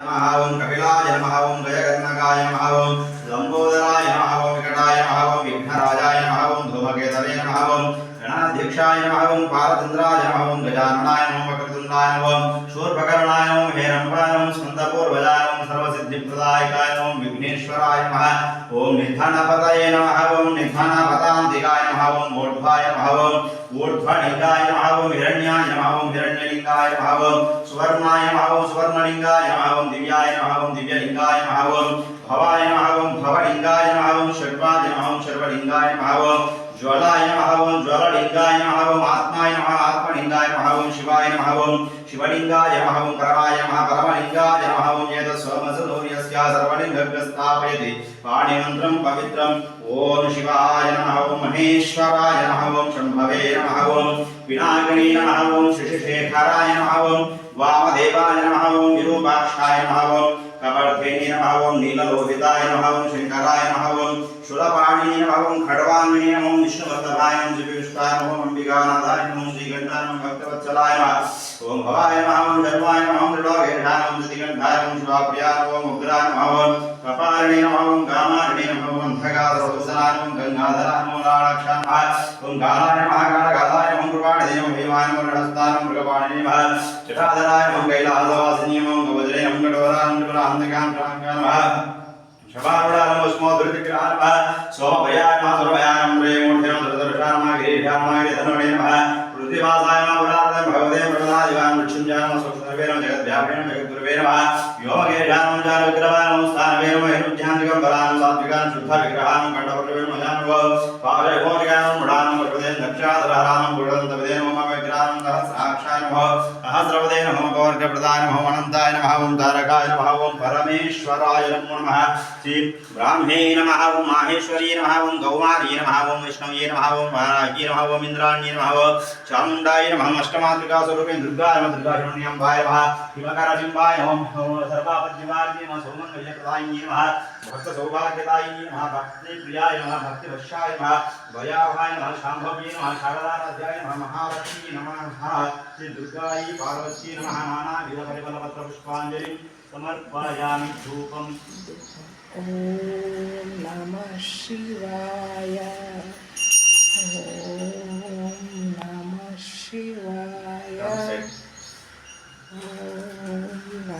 नमः ओं कपिलाय नमः ओं गजकर्णकाय नमः ओं लंबोदराय नमः ओं विकटाय नमः ओं विघ्नराजाय नमः ओं धूमकेतवे नमः ओं गणाध्यक्षाय नमः ओं पालचंद्राय नमः ओं गजाननाय नमः वक्रतुंडाय नमः ओं शूर्पकर्णाय नमः हेरम्बाय नमः स्कन्दपूर्वजाय नमः सर्वसिद्धिप्रदायकाय नमः विघ्नेश्वराय नमः ओं निधनपतये नमः ओं निधनपतान्तिकाय नमः ओं ऊर्ध्वाय नमः ओं ऊर्ध्वलिंगाय नमः ओं हिरण्याय नमः ओं हिरण्यलिंगाय नमः ओं सुवर्णाय नमः ओं सुवर्णलिंगाय नमः ओं दिव्याय नमः ओं दिव्यलिंगाय नमः ओं भवाय नमः ओं भवलिंगाय नमः ओं शर्वाय नमः ओं शर्वलिंगाय नमः ओं ज्वलाय नमः ओं ज्वललिंगाय नमः ओं आत्माय नमः आत्मलिंगाय नमः ओं शिवाय नमः ओं शिवलिंगाय नमः ओं परमाय नमः परमलिंगाय नमः ओं एतत्सोमसूर्यस्य सर्वलिंगग्रस्थापयति पाणिमन्त्रं पवित्रम् ओं शिवाय नमः ओं महेश्वराय नमः ओं शम्भवे नमः ओं विनायकाय नमः ओं शशिशेखराय नमः ओं वामदेवाय नमः ओं विरूपाक्षाय नमः ओं कपर्दिने नमः ओं नीललोहिताय नमः ओं शंकराय नमः ओं शूलपाणिने नमः ओं खड्वांगिने नमः ओं विष्णुवल्लभाय नमः दिव्यविष्टाय नमः ओं अंबिकानाथाय नमः श्रीगंधाय नमः भक्तवत्सलाय नमः ओं भवाय नमः ओं धर्माय नमः ओं त्रिलोकेशाय नमः श्रीगंधाय नमः शिवाप्रियाय नमः ओं उग्राय नमः ओं कपालिने नमः ओं कामालिने नमः ओं अंधकासुरवत्सलाय नमः गंगाधराय नमः लाक्षाय नमः ओं गालाय नमः गालगालाय नमः कृपाणिने नमः भीमाय नमः रणहस्ताय नमः मृगपाणिने नमः जटाधराय नमः कैलासवासिने नमः गवज्रे नमः कटोराय नमः कटोरान्धकाय नमः शबारुडाय नमः स्मोदृतिग्रहाय नमः सोमभयाय नमः सर्वभयाय नमः प्रेमूर्धे नमः धृतराष्ट्राय नमः गिरीशाय नमः गिरिधनुणे नमः पृथ्वीवासाय नमः पुराणाय भगवते प्रदादिवाय मृत्युञ्जयाय नमः स्वस्तिर्वे नमः जगद्व्यापिने नमः जगद्गुरुवे नमः व्योमकेशाय नमः जालविग्रहाय नमः स्थानवे नमः हिरुध्यान्तिकम्बराय नमः सात्विकाय शुद्धविग्रहाय नमः कण्ठपट्टवे नमः जानवो पावनभोजिकाय नमः मृडाय नमः प्रपदे दक्षाधराय नमः गुरुदन्तपदे नमः विग्रहाय नमः सहस्राक्षाय नमः सहस्रपदे नमः पवर्गप्रदाय नमः अनन्ताय नमः ओं तारकाय नमः ओं परमेश्वराय नमो नमः श्री ब्राह्मणे नमः ओं माहेश्वरी नमः ओं गौमारी नमः ओं वैष्णवे नमः ओं वाराही नमः ओं इन्द्राणी नमः ओं चामुण्डाय नमः अष्टमातृका स्वरूपे दुर्गाय नमः दुर्गाशरण्याम्बाय नमः हिमकरबिम्बाय नमः सर्वापद्यवारिणे नमः सौमङ्गल्यप्रदायिने नमः भक्तसौभाग्यदायिने नमः भक्तिप्रियाय नमः भक्तिवशाय नमः भयावहाय नमः शाम्भव्ये नमः शारदाराध्याय नमः महालक्ष्मी नमः श्री दुर्गायै पार्वती नमः नानाविधपरिमलपत्रपुष्पाञ्जलिं समर्पयामि धूपम् ॐ नमः शिवाय ॐ नमः शिवाय ॐ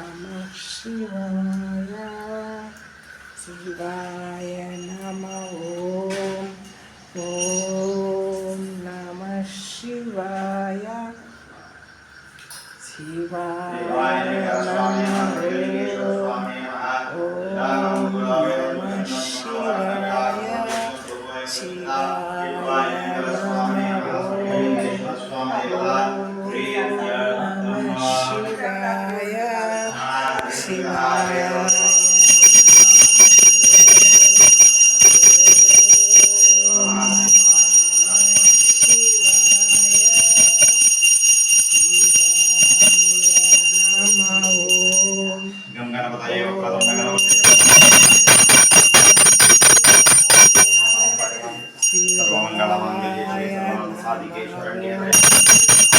नमः शिवाय शिवाय नमः ॐ नमः शिवाय शिवाय नमः शिवाय नमः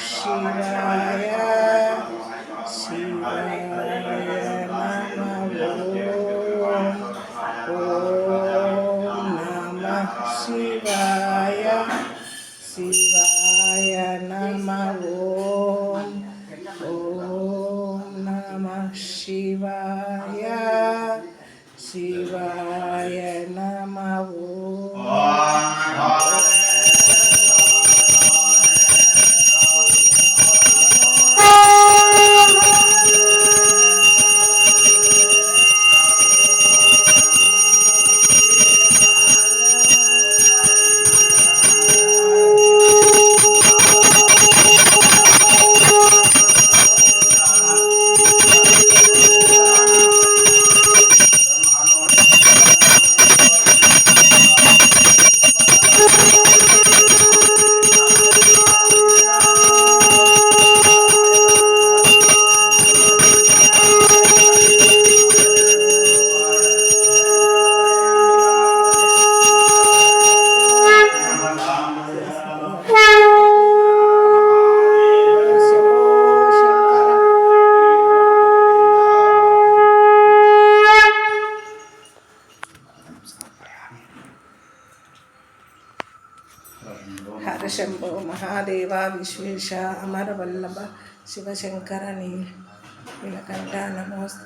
शिवाय शिवाय नमः शिवाय शिवाय नमः ॐ नमः शिवाय शिवाय नमः హర శంభో మహాదేవ విశ్వేశ అమరవల్లభ శివశంకర నీలకంఠ నమోస్తే